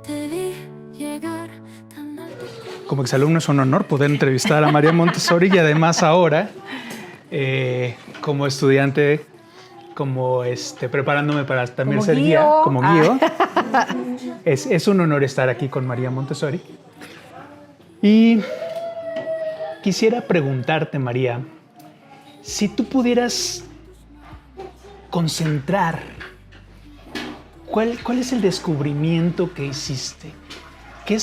Te vi llegar tan alto. Como exalumno es un honor poder entrevistar a María Montessori y además ahora, como estudiante, como preparándome para también Como ser guía, guío. como guío. Es un honor estar aquí con María Montessori. Y quisiera preguntarte, María, si tú pudieras concentrar, ¿cuál es el descubrimiento que hiciste? ¿Qué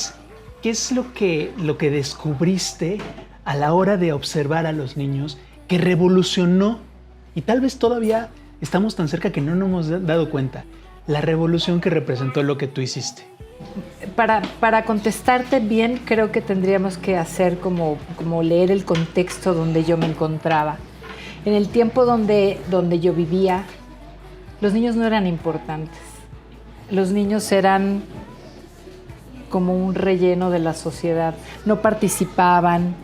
es lo que descubriste a la hora de observar a los niños que revolucionó? Y tal vez todavía estamos tan cerca que no nos hemos dado cuenta. La revolución que representó lo que tú hiciste. Para contestarte bien, creo que tendríamos que hacer como leer el contexto donde yo me encontraba. En el tiempo donde yo vivía, los niños no eran importantes. Los niños eran como un relleno de la sociedad. No participaban,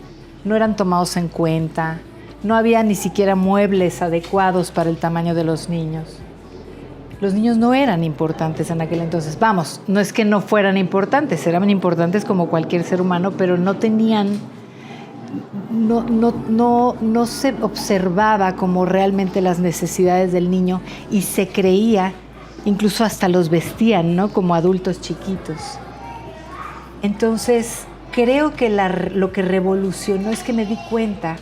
no eran tomados en cuenta, no había ni siquiera muebles adecuados para el tamaño de los niños. Los niños no eran importantes en aquel entonces. Vamos, no es que no fueran importantes, eran importantes como cualquier ser humano, pero no tenían, no se observaba como realmente las necesidades del niño y se creía, incluso hasta los vestían, ¿no? Como adultos chiquitos. Entonces, creo que lo que revolucionó es que me di cuenta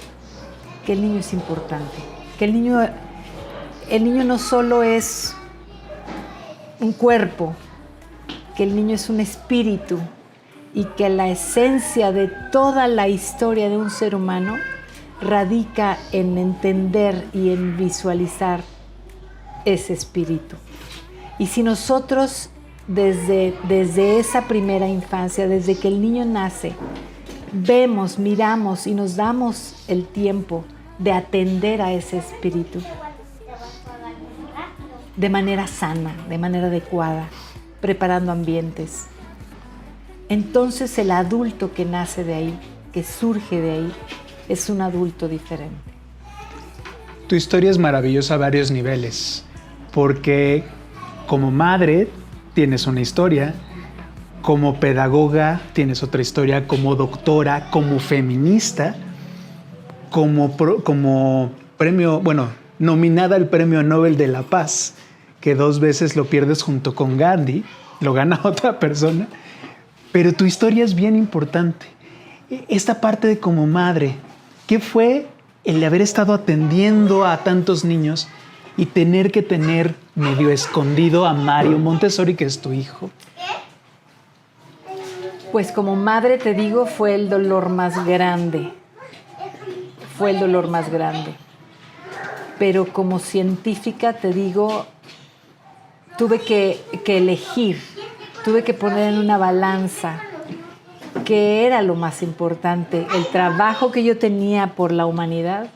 que el niño es importante, que el niño no solo es un cuerpo, que el niño es un espíritu y que la esencia de toda la historia de un ser humano radica en entender y en visualizar ese espíritu. Y si nosotros desde esa primera infancia, desde que el niño nace, vemos, miramos y nos damos el tiempo de atender a ese espíritu de manera sana, de manera adecuada, preparando ambientes. Entonces el adulto que nace de ahí, que surge de ahí, es un adulto diferente. Tu historia es maravillosa a varios niveles, porque como madre tienes una historia, como pedagoga tienes otra historia, como doctora, como feminista, como premio, nominada al Premio Nobel de la Paz, que 2 veces lo pierdes junto con Gandhi, lo gana otra persona, pero tu historia es bien importante. Esta parte de como madre, ¿qué fue el de haber estado atendiendo a tantos niños y tener que tener medio escondido a Mario Montessori, que es tu hijo? Pues como madre te digo, fue el dolor más grande. Fue el dolor más grande. Pero como científica te digo, tuve que elegir, tuve que poner en una balanza qué era lo más importante, el trabajo que yo tenía por la humanidad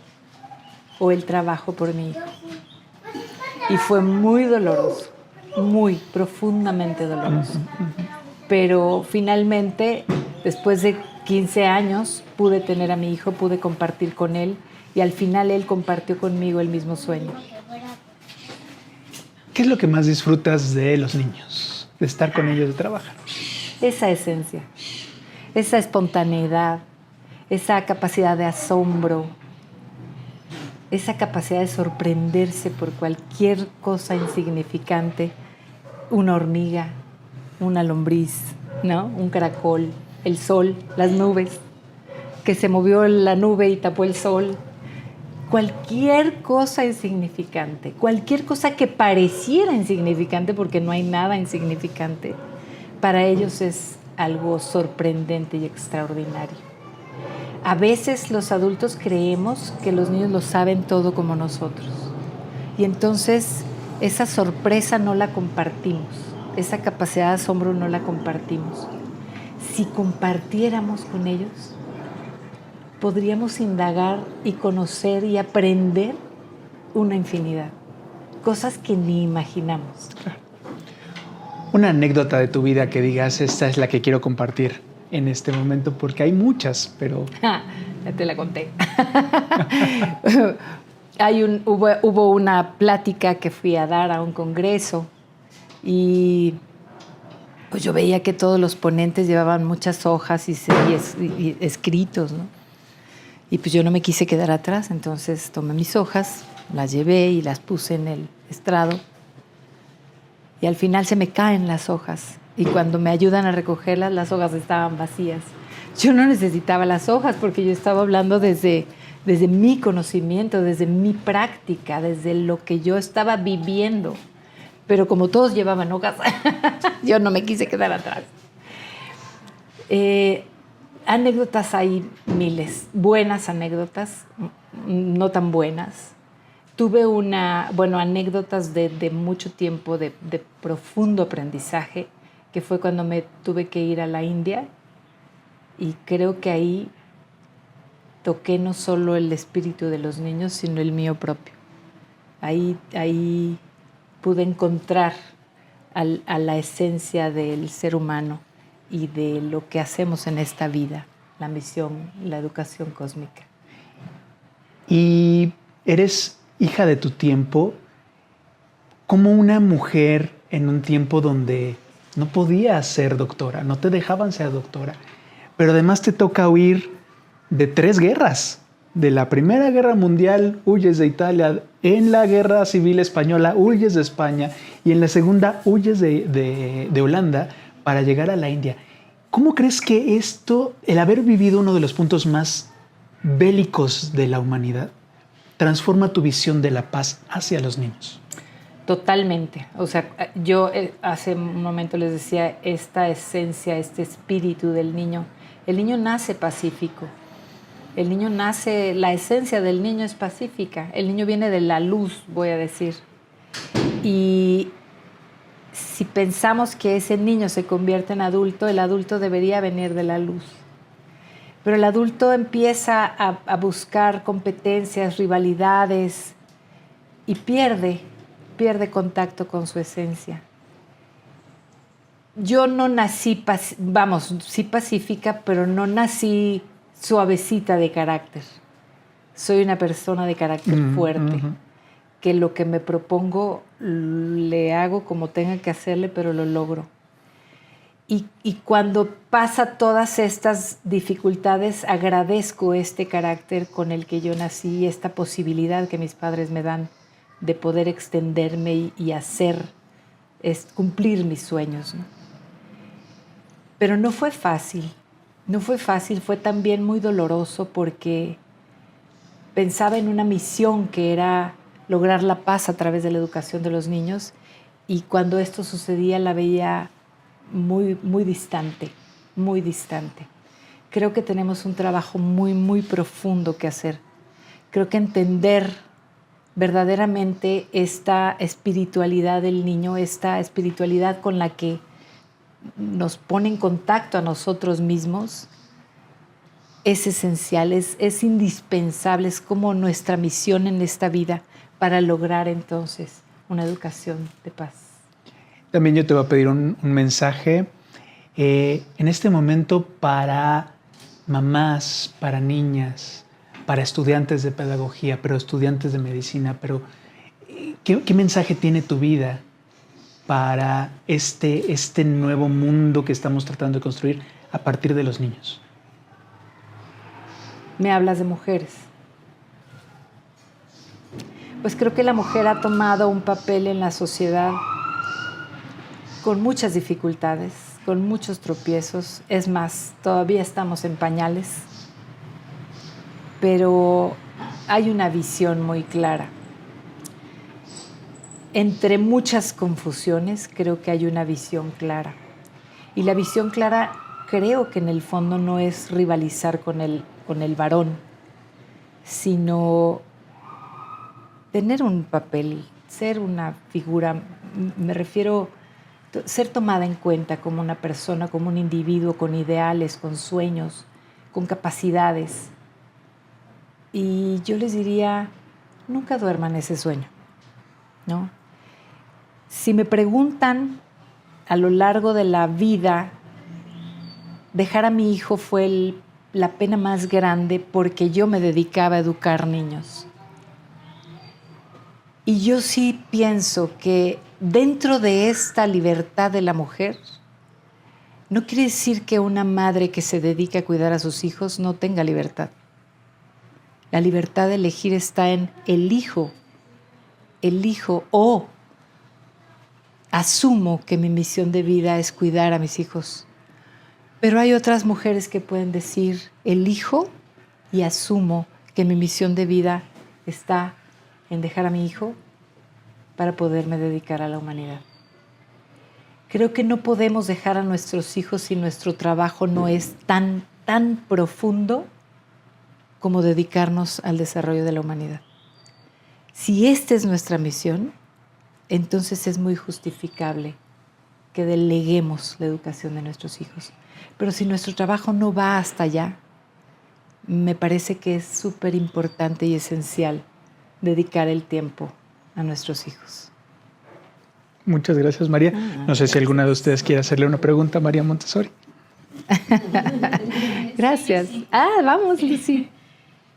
o el trabajo por mi hijo. Y fue muy doloroso, muy profundamente doloroso. Pero finalmente, después de 15 años, pude tener a mi hijo, pude compartir con él y al final él compartió conmigo el mismo sueño. ¿Qué es lo que más disfrutas de los niños, de estar con ellos, de trabajar? Esa esencia, esa espontaneidad, esa capacidad de asombro, esa capacidad de sorprenderse por cualquier cosa insignificante, una hormiga, una lombriz, ¿no? Un caracol, el sol, las nubes, que se movió la nube y tapó el sol. Cualquier cosa insignificante, cualquier cosa que pareciera insignificante, porque no hay nada insignificante, para ellos es algo sorprendente y extraordinario. A veces los adultos creemos que los niños lo saben todo como nosotros. Y entonces esa sorpresa no la compartimos, esa capacidad de asombro no la compartimos. Si compartiéramos con ellos, podríamos indagar y conocer y aprender una infinidad. Cosas que ni imaginamos. Claro. Una anécdota de tu vida que digas, esta es la que quiero compartir en este momento, porque hay muchas, pero... Ya te la conté. Hubo una plática que fui a dar a un congreso y pues yo veía que todos los ponentes llevaban muchas hojas y escritos, ¿no? Y pues yo no me quise quedar atrás, entonces tomé mis hojas, las llevé y las puse en el estrado. Y al final se me caen las hojas. Y cuando me ayudan a recogerlas, las hojas estaban vacías. Yo no necesitaba las hojas porque yo estaba hablando desde mi conocimiento, desde mi práctica, desde lo que yo estaba viviendo. Pero como todos llevaban hojas, yo no me quise quedar atrás. Anécdotas hay miles, buenas anécdotas, no tan buenas. Tuve anécdotas de mucho tiempo, de profundo aprendizaje, que fue cuando me tuve que ir a la India, y creo que ahí toqué no solo el espíritu de los niños, sino el mío propio. Ahí pude encontrar a la esencia del ser humano y de lo que hacemos en esta vida, la misión, la educación cósmica. Y eres hija de tu tiempo, como una mujer en un tiempo donde no podías ser doctora, no te dejaban ser doctora, pero además te toca huir de 3 guerras. De la Primera Guerra Mundial huyes de Italia, en la Guerra Civil Española huyes de España y en la Segunda huyes de Holanda para llegar a la India. ¿Cómo crees que el haber vivido uno de los puntos más bélicos de la humanidad, transforma tu visión de la paz hacia los niños? Totalmente. O sea, yo hace un momento les decía, esta esencia, este espíritu del niño, el niño nace pacífico. El niño nace, la esencia del niño es pacífica. El niño viene de la luz, voy a decir. Y si pensamos que ese niño se convierte en adulto, el adulto debería venir de la luz. Pero el adulto empieza a buscar competencias, rivalidades y pierde contacto con su esencia. Yo no nací, sí pacífica, pero no nací suavecita de carácter. Soy una persona de carácter fuerte, que lo que me propongo le hago como tenga que hacerle, pero lo logro. Y cuando pasa todas estas dificultades, agradezco este carácter con el que yo nací, esta posibilidad que mis padres me dan de poder extenderme y hacer, cumplir mis sueños, ¿no? Pero no fue fácil, fue también muy doloroso porque pensaba en una misión que era lograr la paz a través de la educación de los niños, y cuando esto sucedía la veía muy, muy distante, muy distante. Creo que tenemos un trabajo muy, muy profundo que hacer. Creo que entender verdaderamente esta espiritualidad del niño, esta espiritualidad con la que nos pone en contacto a nosotros mismos, es esencial, es indispensable, es como nuestra misión en esta vida para lograr entonces una educación de paz. También yo te voy a pedir un mensaje en este momento para mamás, para niñas, para estudiantes de pedagogía, pero estudiantes de medicina. Pero ¿qué mensaje tiene tu vida para este nuevo mundo que estamos tratando de construir a partir de los niños? Me hablas de mujeres. Pues creo que la mujer ha tomado un papel en la sociedad con muchas dificultades, con muchos tropiezos. Es más, todavía estamos en pañales, pero hay una visión muy clara. Entre muchas confusiones, creo que hay una visión clara. Y la visión clara creo que en el fondo no es rivalizar con el varón, sino tener un papel, ser una figura, me refiero a ser tomada en cuenta como una persona, como un individuo con ideales, con sueños, con capacidades. Y yo les diría, nunca duerman ese sueño, ¿no? Si me preguntan a lo largo de la vida, dejar a mi hijo fue la pena más grande porque yo me dedicaba a educar niños. Y yo sí pienso que dentro de esta libertad de la mujer No quiere decir que una madre que se dedica a cuidar a sus hijos no tenga libertad. La libertad de elegir está en elijo o asumo que mi misión de vida es cuidar a mis hijos. Pero hay otras mujeres que pueden decir, elijo y asumo que mi misión de vida está en dejar a mi hijo para poderme dedicar a la humanidad. Creo que no podemos dejar a nuestros hijos si nuestro trabajo no es tan profundo como dedicarnos al desarrollo de la humanidad. Si esta es nuestra misión, entonces es muy justificable que deleguemos la educación de nuestros hijos. Pero si nuestro trabajo no va hasta allá, me parece que es súper importante y esencial dedicar el tiempo a nuestros hijos. Muchas gracias, María. No sé si alguna de ustedes quiere hacerle una pregunta a María Montessori. Gracias. Vamos, Lucy.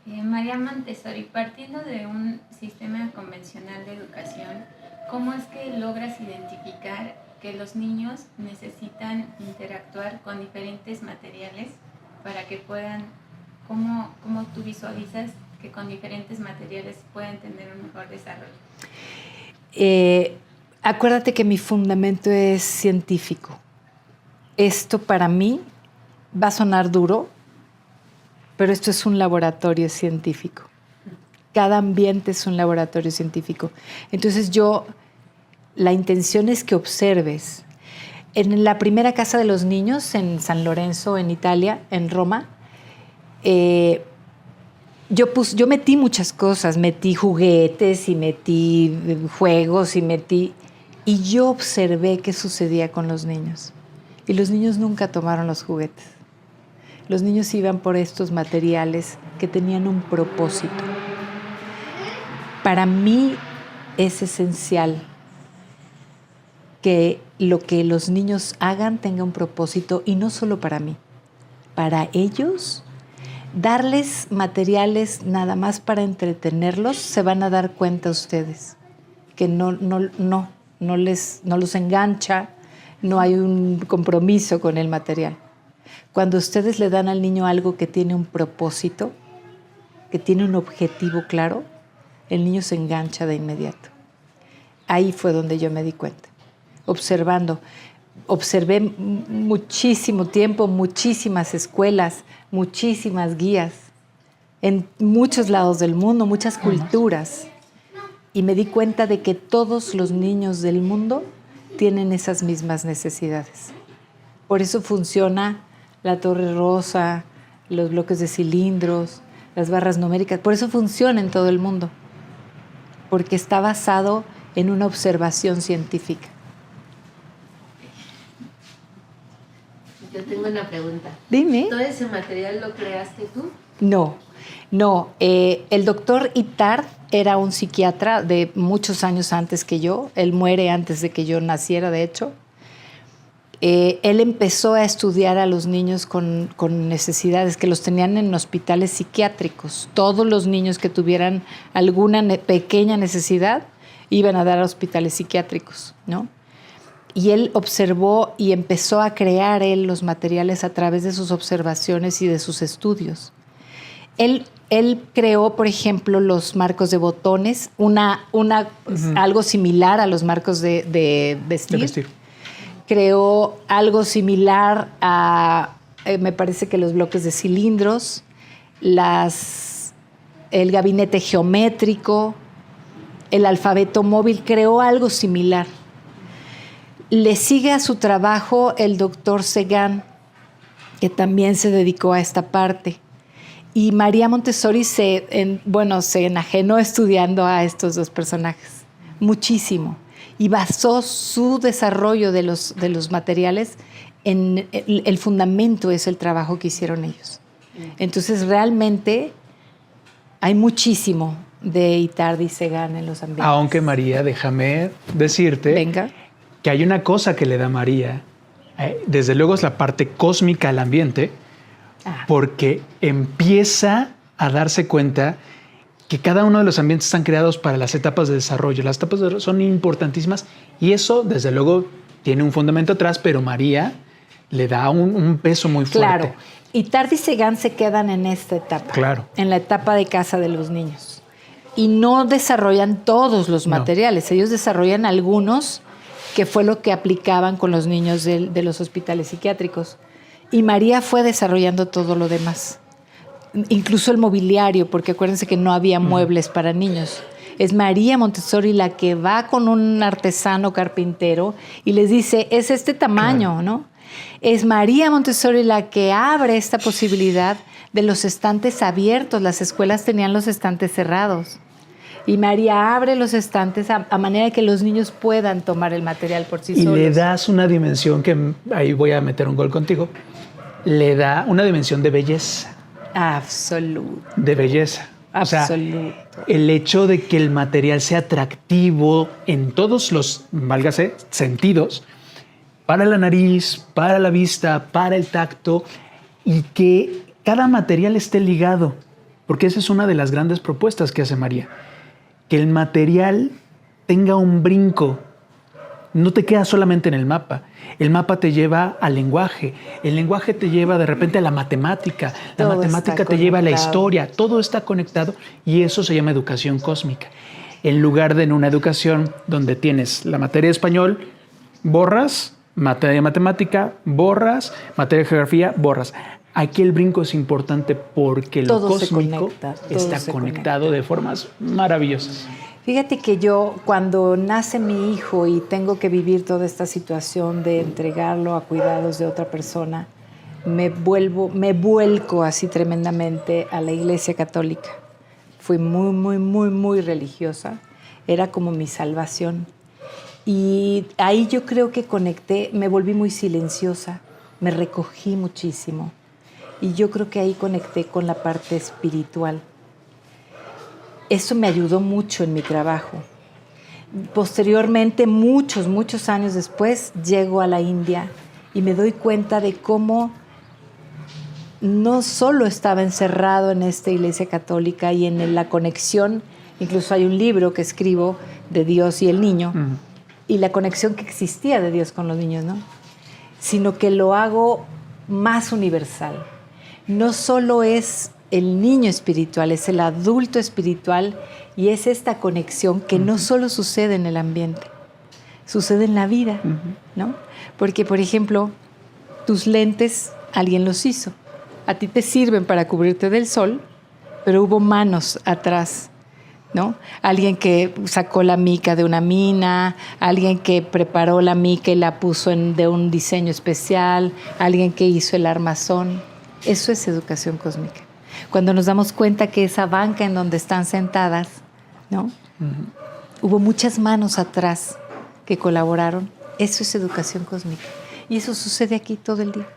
María Montessori, partiendo de un sistema convencional de educación, ¿cómo es que logras identificar que los niños necesitan interactuar con diferentes materiales para que puedan, cómo tú visualizas que con diferentes materiales puedan tener un mejor desarrollo? Acuérdate que mi fundamento es científico. Esto para mí va a sonar duro, pero esto es un laboratorio científico. Cada ambiente es un laboratorio científico. Entonces la intención es que observes. En la primera casa de los niños, en San Lorenzo, en Italia, en Roma, yo metí muchas cosas, metí juguetes y metí juegos y yo observé qué sucedía con los niños. Y los niños nunca tomaron los juguetes. Los niños iban por estos materiales que tenían un propósito. Para mí es esencial que lo que los niños hagan tenga un propósito, y no solo para mí, para ellos. Darles materiales nada más para entretenerlos, se van a dar cuenta ustedes que no los engancha, no hay un compromiso con el material. Cuando ustedes le dan al niño algo que tiene un propósito, que tiene un objetivo claro, el niño se engancha de inmediato. Ahí fue donde yo me di cuenta, observé muchísimo tiempo, muchísimas escuelas, muchísimas guías, en muchos lados del mundo, muchas culturas. Y me di cuenta de que todos los niños del mundo tienen esas mismas necesidades. Por eso funciona la torre rosa, los bloques de cilindros, las barras numéricas. Por eso funciona en todo el mundo. Porque está basado en una observación científica. Yo tengo una pregunta. Dime. ¿Todo ese material lo creaste tú? No. El doctor Itard era un psiquiatra de muchos años antes que yo. Él muere antes de que yo naciera, de hecho. Él empezó a estudiar a los niños con necesidades que los tenían en hospitales psiquiátricos. Todos los niños que tuvieran alguna pequeña necesidad iban a dar a hospitales psiquiátricos, ¿no? Y él observó y empezó a crear los materiales a través de sus observaciones y de sus estudios. Él creó, por ejemplo, los marcos de botones, algo similar a los marcos de vestir. Creó algo similar a, me parece que los bloques de cilindros, el gabinete geométrico, el alfabeto móvil, creó algo similar. Le sigue a su trabajo el doctor Segan, que también se dedicó a esta parte. Y María Montessori se enajenó estudiando a estos dos personajes muchísimo. Y basó su desarrollo de los materiales en el fundamento, es el trabajo que hicieron ellos. Entonces, realmente hay muchísimo de Itard y Segan en los ambientes. Aunque, María, déjame decirte Venga. que hay una cosa que le da María, desde luego es la parte cósmica al ambiente, porque empieza a darse cuenta que cada uno de los ambientes están creados para las etapas de desarrollo. Las etapas de desarrollo son importantísimas y eso, desde luego, tiene un fundamento atrás, pero María le da un peso muy fuerte. Claro. Y Tarde y Segán se quedan en esta etapa. Claro. En la etapa de casa de los niños. Y no desarrollan todos los materiales. Ellos desarrollan algunos, que fue lo que aplicaban con los niños de los hospitales psiquiátricos. Y María fue desarrollando todo lo demás. Incluso el mobiliario, porque acuérdense que no había muebles para niños. Es María Montessori la que va con un artesano carpintero y les dice, es este tamaño, ¿no? Es María Montessori la que abre esta posibilidad de los estantes abiertos. Las escuelas tenían los estantes cerrados. Y María abre los estantes a manera que los niños puedan tomar el material por sí solos. Y le das una dimensión que, ahí voy a meter un gol contigo, le da una dimensión de belleza. Absoluto. De belleza. Absoluto. O sea, el hecho de que el material sea atractivo en todos los, válgase, sentidos, para la nariz, para la vista, para el tacto, y que cada material esté ligado, porque esa es una de las grandes propuestas que hace María, que el material tenga un brinco, no te queda solamente en el mapa te lleva al lenguaje, el lenguaje te lleva de repente a la matemática, la Todo matemática está te lleva a la conectado. historia, todo está conectado y eso se llama educación cósmica. En lugar de en una educación donde tienes la materia de español, borras, materia de matemática, borras, materia de geografía, borras. Aquí el brinco es importante porque lo Todo se cósmico conecta, todo está se conectado de formas maravillosas. Fíjate que yo, cuando nace mi hijo y tengo que vivir toda esta situación de entregarlo a cuidados de otra persona, me vuelco así tremendamente a la Iglesia Católica. Fui muy religiosa. Era como mi salvación. Y ahí yo creo que conecté, me volví muy silenciosa, me recogí muchísimo. Y yo creo que ahí conecté con la parte espiritual. Eso me ayudó mucho en mi trabajo. Posteriormente, muchos años después, llego a la India y me doy cuenta de cómo no solo estaba encerrado en esta Iglesia Católica y en la conexión, incluso hay un libro que escribo de Dios y el niño, y la conexión que existía de Dios con los niños, ¿no? Sino que lo hago más universal. No solo es el niño espiritual, es el adulto espiritual y es esta conexión que no solo sucede en el ambiente, sucede en la vida, ¿no? Porque, por ejemplo, tus lentes, alguien los hizo. A ti te sirven para cubrirte del sol, pero hubo manos atrás, ¿no? Alguien que sacó la mica de una mina, alguien que preparó la mica y la puso de un diseño especial, alguien que hizo el armazón. Eso es educación cósmica. Cuando nos damos cuenta que esa banca en donde están sentadas, ¿no? Hubo muchas manos atrás que colaboraron. Eso es educación cósmica. Y eso sucede aquí todo el día.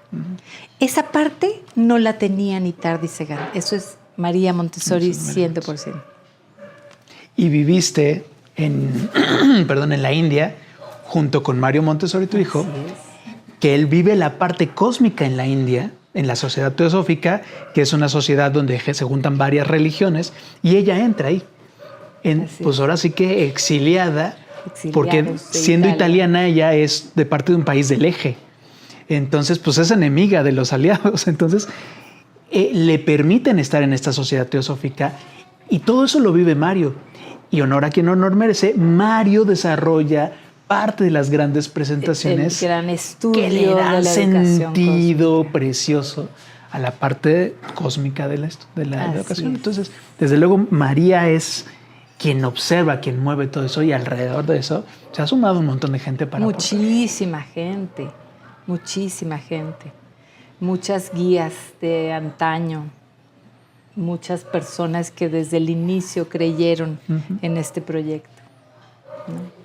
Esa parte no la tenía ni Tarde y Segán. Eso es María Montessori 100%. Y viviste en la India junto con Mario Montessori, tu hijo, que él vive la parte cósmica en la India, en la sociedad teosófica, que es una sociedad donde se juntan varias religiones, y ella entra ahí. Pues ahora sí que exiliada, porque siendo italiana ella es de parte de un país del eje. Entonces, pues es enemiga de los aliados. Entonces, le permiten estar en esta sociedad teosófica y todo eso lo vive Mario. Y honor a quien honor merece, Mario desarrolla parte de las grandes presentaciones el gran estudio que le dan de la sentido cósmica. precioso a la parte cósmica de la educación. Es. Entonces, desde luego, María es quien observa, quien mueve todo eso, y alrededor de eso se ha sumado un montón de gente para muchísima gente, muchas guías de antaño, muchas personas que desde el inicio creyeron en este proyecto, ¿no?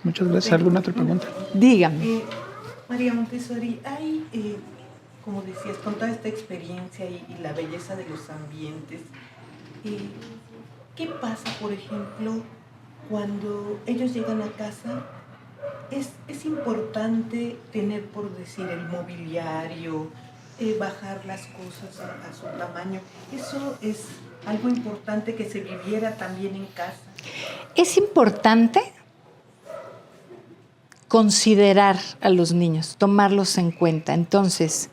Muchas gracias. ¿Alguna otra pregunta? Dígame. María Montessori, hay, como decías, con toda esta experiencia y la belleza de los ambientes, ¿qué pasa, por ejemplo, cuando ellos llegan a casa? Es importante tener, por decir, el mobiliario, bajar las cosas a su tamaño. Eso es algo importante que se viviera también en casa. Es importante considerar a los niños, tomarlos en cuenta. Entonces,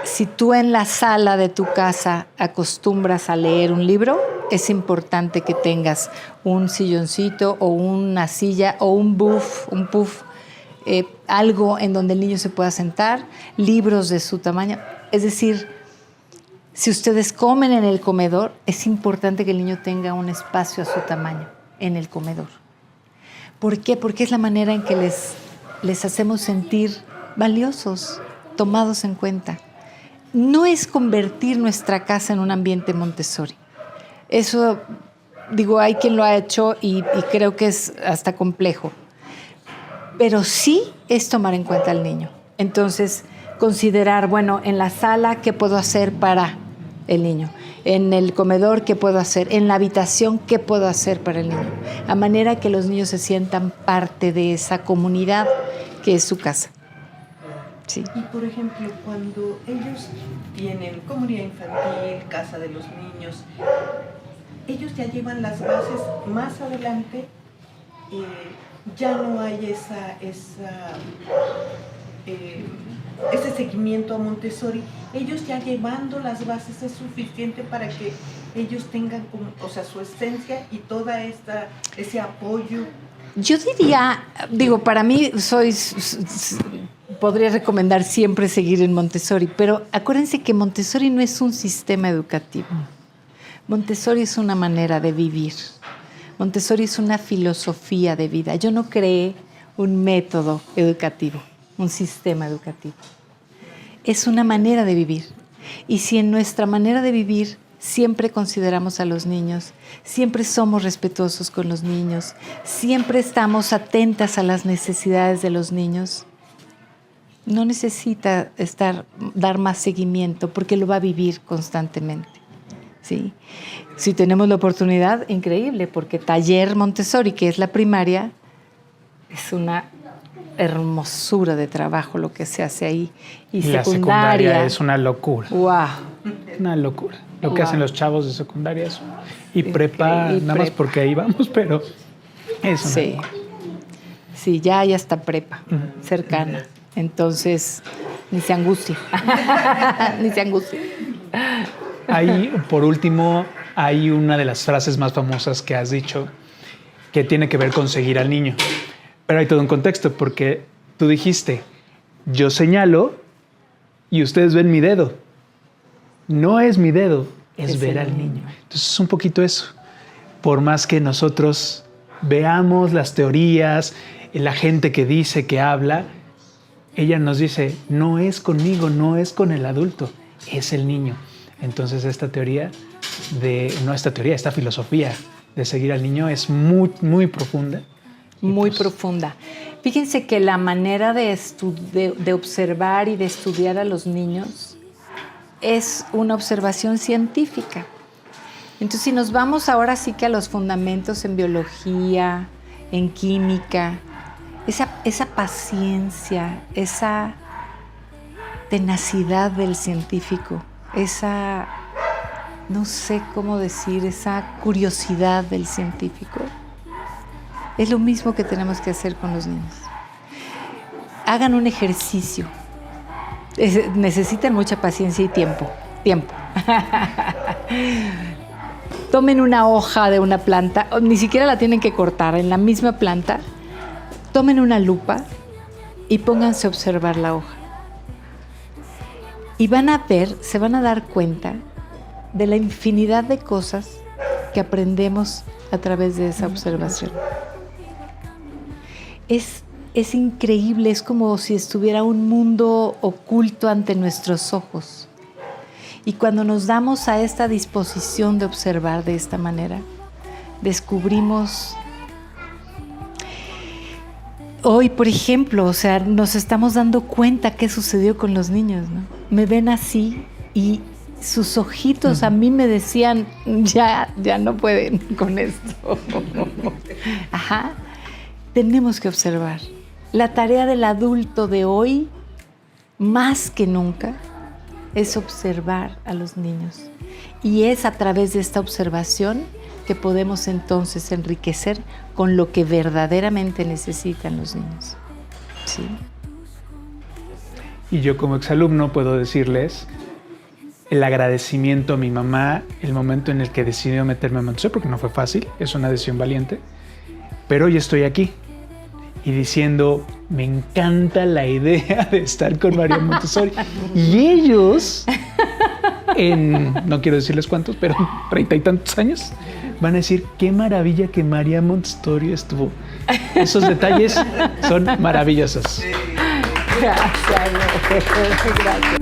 si tú en la sala de tu casa acostumbras a leer un libro, es importante que tengas un silloncito o una silla o un puff, algo en donde el niño se pueda sentar, libros de su tamaño. Es decir, si ustedes comen en el comedor, es importante que el niño tenga un espacio a su tamaño en el comedor. ¿Por qué? Porque es la manera en que les hacemos sentir valiosos, tomados en cuenta. No es convertir nuestra casa en un ambiente Montessori. Eso, digo, hay quien lo ha hecho y creo que es hasta complejo. Pero sí es tomar en cuenta al niño. Entonces, considerar, bueno, en la sala, ¿qué puedo hacer para el niño? En el comedor, ¿qué puedo hacer? En la habitación, ¿qué puedo hacer para el niño? A manera que los niños se sientan parte de esa comunidad que es su casa. Sí. Y por ejemplo, cuando ellos tienen comunidad infantil, casa de los niños, ellos ya llevan las bases más adelante, ya no hay ese seguimiento a Montessori. Ellos ya llevando las bases es suficiente para que ellos tengan, su esencia y toda ese apoyo. Yo diría, para mí podría recomendar siempre seguir en Montessori, pero acuérdense que Montessori no es un sistema educativo. Montessori es una manera de vivir. Montessori es una filosofía de vida. Yo no creé un método educativo, un sistema educativo. Es una manera de vivir. Y si en nuestra manera de vivir siempre consideramos a los niños, siempre somos respetuosos con los niños, siempre estamos atentas a las necesidades de los niños, no necesita dar más seguimiento porque lo va a vivir constantemente. ¿Sí? Si tenemos la oportunidad, increíble, porque taller Montessori, que es la primaria, es una hermosura de trabajo lo que se hace ahí. Y la secundaria es una locura. ¡Wow! Una locura. Lo que hacen los chavos de secundaria y prepa, nada más porque ahí vamos, pero es una locura. Sí, ya hay hasta prepa, cercana. Entonces, ni se angustie. Ni se angustie. Ahí, por último, hay una de las frases más famosas que has dicho que tiene que ver con seguir al niño. Pero hay todo un contexto, porque tú dijiste, yo señalo y ustedes ven mi dedo. No es mi dedo, es ver al niño. Entonces es un poquito eso. Por más que nosotros veamos las teorías, la gente que dice, que habla, ella nos dice, no es conmigo, no es con el adulto, es el niño. Entonces esta filosofía de seguir al niño es muy, muy profunda. Muy profunda. Fíjense que la manera de observar y de estudiar a los niños es una observación científica. Entonces, si nos vamos ahora sí que a los fundamentos en biología, en química, esa paciencia, esa tenacidad del científico, esa, no sé cómo decir, esa curiosidad del científico, es lo mismo que tenemos que hacer con los niños. Hagan un ejercicio. Necesitan mucha paciencia y tiempo. Tomen una hoja de una planta, ni siquiera la tienen que cortar, en la misma planta, tomen una lupa y pónganse a observar la hoja. Y se van a dar cuenta de la infinidad de cosas que aprendemos a través de esa observación. Es increíble, es como si estuviera un mundo oculto ante nuestros ojos. Y cuando nos damos a esta disposición de observar de esta manera, descubrimos hoy, por ejemplo, nos estamos dando cuenta qué sucedió con los niños, ¿no? Me ven así y sus ojitos a mí me decían, ya no pueden con esto. Ajá. Tenemos que observar. La tarea del adulto de hoy, más que nunca, es observar a los niños. Y es a través de esta observación que podemos entonces enriquecer con lo que verdaderamente necesitan los niños. ¿Sí? Y yo como exalumno puedo decirles el agradecimiento a mi mamá, el momento en el que decidió meterme a Montessori, porque no fue fácil, es una decisión valiente, pero hoy estoy aquí y diciendo, me encanta la idea de estar con María Montessori. Y ellos, no quiero decirles cuántos, pero 30 y tantos años, van a decir, qué maravilla que María Montessori estuvo. Esos detalles son maravillosos. Gracias. Gracias.